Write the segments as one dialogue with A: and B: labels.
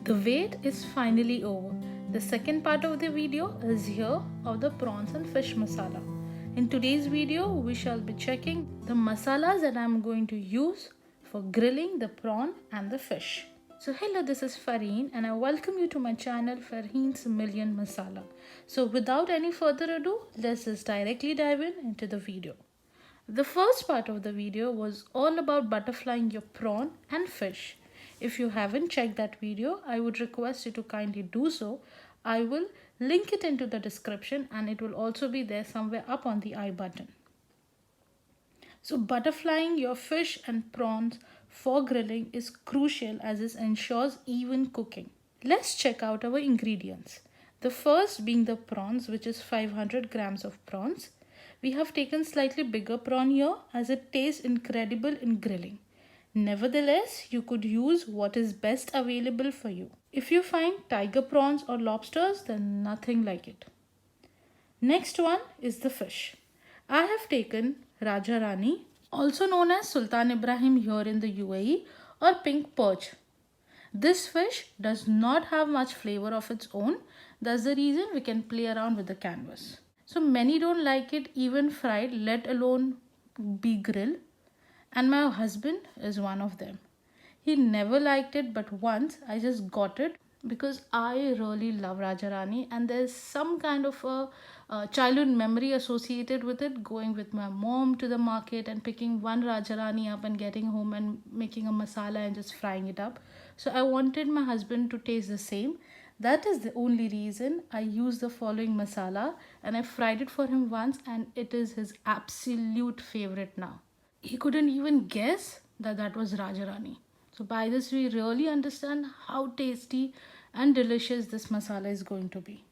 A: The wait is finally over. The second part of the video is here of the prawns and fish masala. In today's video, we shall be checking the masalas that I am going to use for grilling the prawn and the fish. So hello, this is Farheen and I welcome you to my channel Farheen's Million Masala. So without any further ado, let's just directly dive into the video. The first part of the video was all about butterflying your prawn and fish. If you haven't checked that video, I would request you to kindly do so. I will link it into the description and it will also be there somewhere up on the I button. So butterflying your fish and prawns for grilling is crucial as it ensures even cooking. Let's check out our ingredients. The first being the prawns, which is 500 grams of prawns. We have taken slightly bigger prawn here as it tastes incredible in grilling. Nevertheless, you could use what is best available for you. If you find tiger prawns or lobsters, then nothing like it. Next one is the fish. I have taken Raja Rani, also known as Sultan Ibrahim here in the UAE, or pink perch. This fish does not have much flavor of its own. That's the reason we can play around with the canvas. So many don't like it even fried, let alone be grilled. And my husband is one of them. He never liked it, but once I just got it because I really love Rajarani and there's some kind of a childhood memory associated with it, going with my mom to the market and picking one Rajarani up and getting home and making a masala and just frying it up. So I wanted my husband to taste the same. That is the only reason I used the following masala and I fried it for him once and it is his absolute favorite now. He couldn't even guess that that was Rajarani. So by this we really understand how tasty and delicious this masala is going to be.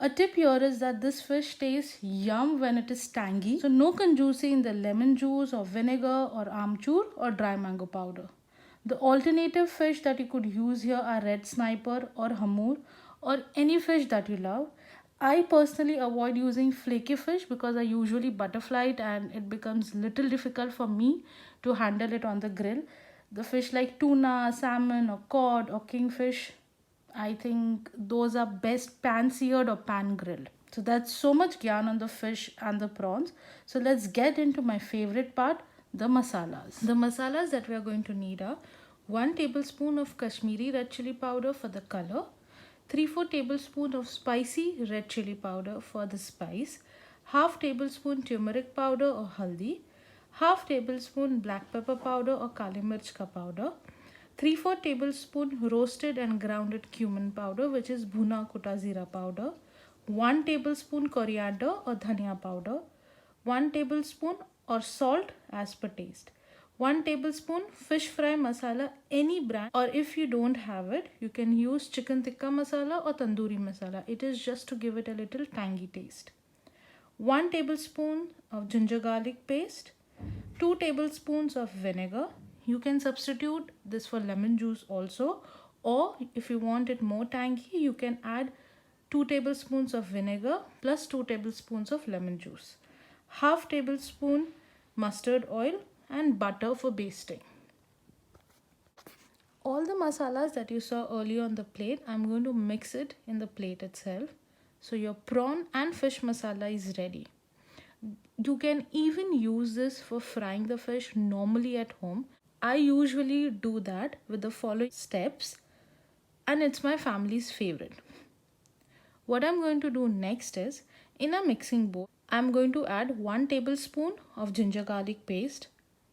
A: A tip here is that this fish tastes yum when it is tangy. So no conjuicy in the lemon juice or vinegar or amchur or dry mango powder. The alternative fish that you could use here are red sniper or hamur or any fish that you love. I personally avoid using flaky fish because I usually butterfly it and it becomes little difficult for me to handle it on the grill. The fish like tuna, salmon or cod or kingfish, I think those are best pan-seared or pan-grilled. So that's so much gyan on the fish and the prawns. So let's get into my favorite part, the masalas. The masalas that we are going to need are 1 tablespoon of Kashmiri Red Chilli Powder for the color, 3-4 tablespoons of spicy red chili powder for the spice, half tablespoon turmeric powder or haldi, half tablespoon black pepper powder or kali mirch ka powder, 3-4 tablespoon roasted and grounded cumin powder, which is bhuna kuta zira powder, 1 tablespoon coriander or dhaniya powder, 1 tablespoon or salt as per taste, 1 tablespoon fish fry masala, any brand, or if you don't have it, you can use chicken tikka masala or tandoori masala. It is just to give it a little tangy taste. 1 tablespoon of ginger garlic paste, 2 tablespoons of vinegar. You can substitute this for lemon juice also, or if you want it more tangy, you can add 2 tablespoons of vinegar plus 2 tablespoons of lemon juice. Half tablespoon mustard oil and butter for basting. All the masalas that you saw earlier on the plate, I'm going to mix it in the plate itself. So your prawn and fish masala is ready. You can even use this for frying the fish normally at home. I usually do that with the following steps and it's my family's favorite. What I'm going to do next is, in a mixing bowl, I'm going to add 1 tablespoon of ginger garlic paste,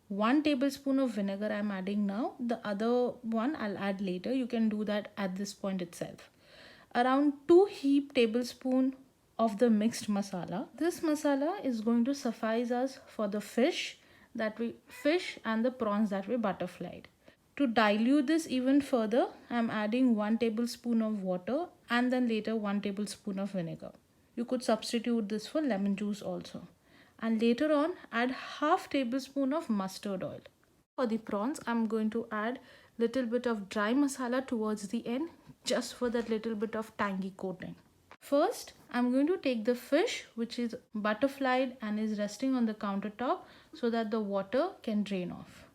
A: 1 tablespoon of vinegar I'm adding now. The other one I'll add later. You can do that at this point itself. Around 2 heaped tablespoons of the mixed masala. This masala is going to suffice us for the fish and the prawns that we butterflied. To dilute this even further, I'm adding 1 tablespoon of water and then later 1 tablespoon of vinegar. You could substitute this for lemon juice also. And later on, add half tablespoon of mustard oil. For the prawns, I'm going to add little bit of dry masala towards the end, just for that little bit of tangy coating. First, I'm going to take the fish which is butterflied and is resting on the countertop so that the water can drain off.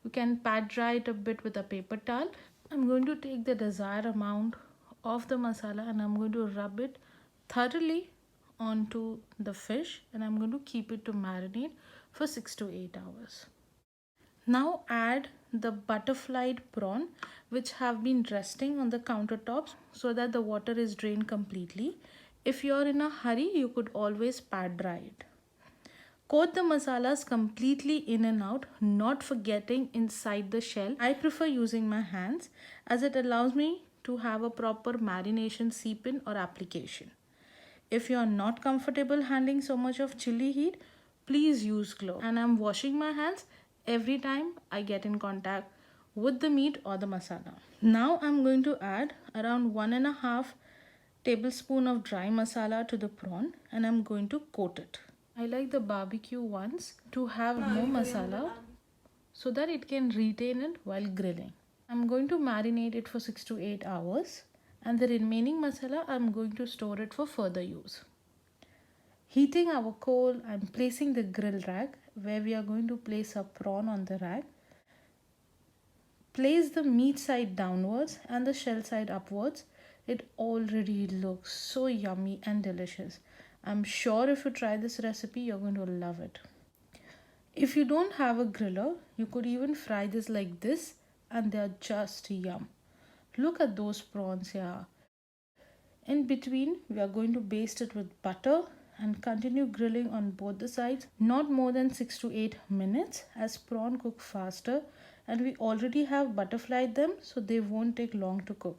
A: You can pat dry it a bit with a paper towel, I'm going to take the desired amount of the masala and I'm going to rub it thoroughly onto the fish, and I'm going to keep it to marinate for 6 to 8 hours. Now add the butterflied prawn which have been resting on the countertops so that the water is drained completely. If you're in a hurry, you could always pat dry it. Coat the masalas completely in and out, not forgetting inside the shell. I prefer using my hands as it allows me to have a proper marination seep in or application. If you are not comfortable handling so much of chili heat, please use gloves. And I'm washing my hands every time I get in contact with the meat or the masala. Now I'm going to add around 1.5 tablespoon of dry masala to the prawn and I'm going to coat it. I like the barbecue ones to have more masala so that it can retain it while grilling. I'm going to marinate it for 6 to 8 hours, and the remaining masala I'm going to store it for further use. Heating our coal, I'm placing the grill rack where we are going to place a prawn on the rack. Place the meat side downwards and the shell side upwards. It already looks so yummy and delicious. I'm sure if you try this recipe, you're going to love it. If you don't have a griller, you could even fry this like this and they're just yum. Look at those prawns here. In between, we are going to baste it with butter and continue grilling on both the sides, not more than 6 to 8 minutes as prawn cook faster, and we already have butterflied them so they won't take long to cook.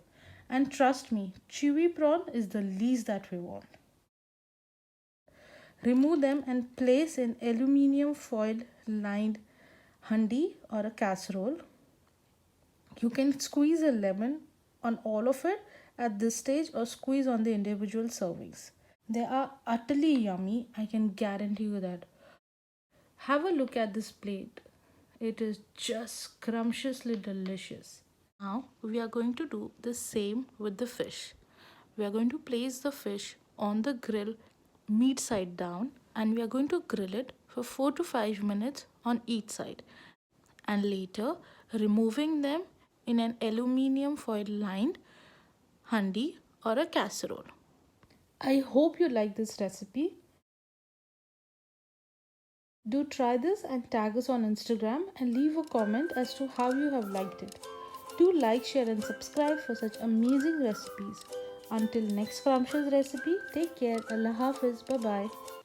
A: And trust me, chewy prawn is the least that we want. Remove them and place in aluminium foil lined handi or a casserole. You can squeeze a lemon on all of it at this stage or squeeze on the individual servings. They are utterly yummy, I can guarantee you that. Have a look at this plate. It is just scrumptiously delicious. Now we are going to do the same with the fish. We are going to place the fish on the grill meat side down and we are going to grill it for 4 to 5 minutes on each side, and later removing them in an aluminium foil lined handi or a casserole. I hope you like this recipe. Do try this and tag us on Instagram and leave a comment as to how you have liked it. Do like, share and subscribe for such amazing recipes. Until next scrumptious recipe, take care. Allah Hafiz. Bye bye.